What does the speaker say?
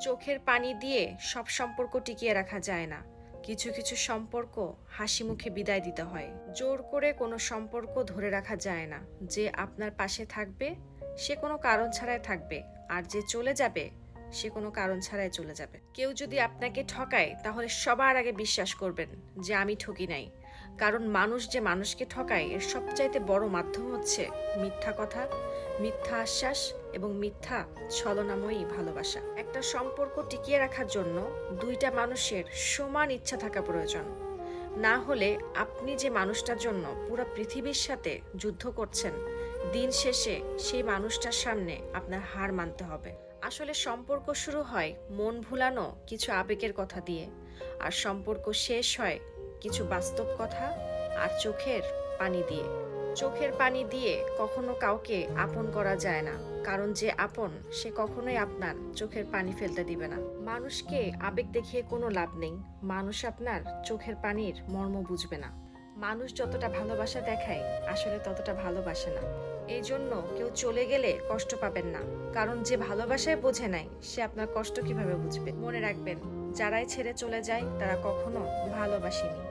চোখের পানি দিয়ে সব সম্পর্ক টিকিয়ে রাখা যায় না। কিছু কিছু সম্পর্ক হাসি মুখে বিদায় দিতে হয়। জোর করে কোনো সম্পর্ক ধরে রাখা যায় না। যে আপনার পাশে থাকবে সে কোনো কারণ ছাড়াই থাকবে, আর যে চলে যাবে সে কোনো কারণ ছাড়াই চলে যাবে। কেউ যদি আপনাকে ঠকায় তাহলে সবার আগে বিশ্বাস করবেন যে আমি ঠকি নাই। কারণ মানুষ যে মানুষকে ঠকায় এর সবচাইতে বড় মাধ্যম হচ্ছে মিথ্যা কথা, মিথ্যা আশ্বাস এবং মিথ্যা ছলনাময়ী ভালোবাসা। একটা সম্পর্ক টিকিয়ে রাখার জন্য দুইটা মানুষের সমান ইচ্ছা থাকা প্রয়োজন। না হলে আপনি যে মানুষটার জন্য পুরো পৃথিবীর সাথে যুদ্ধ করছেন, দিন শেষে সেই মানুষটার সামনে আপনার হার মানতে হবে। আসলে সম্পর্ক শুরু হয় মন ভুলানো কিছু আবেগের কথা দিয়ে, আর সম্পর্ক শেষ হয় কিছু বাস্তব কথা আর চোখের পানি দিয়ে। চোখের পানি দিয়ে কখনো কাউকে আপন করা যায় না, কারণ যে আপন সে কখনোই আপনার চোখের পানি ফেলতে দিবে না। মানুষকে আবেগ দেখিয়ে কোনো লাভ নেই, মানুষ আপনার চোখের পানির মর্ম বুঝবে না। মানুষ যতটা ভালোবাসা দেখায় আসলে ততটা ভালোবাসে না। এই জন্য কেউ চলে গেলে কষ্ট পাবেন না, কারণ যে ভালোবাসায় বোঝে নাই সে আপনার কষ্ট কিভাবে বুঝবে। মনে রাখবেন, যারাই ছেড়ে চলে যায় তারা কখনো ভালোবাসেনি।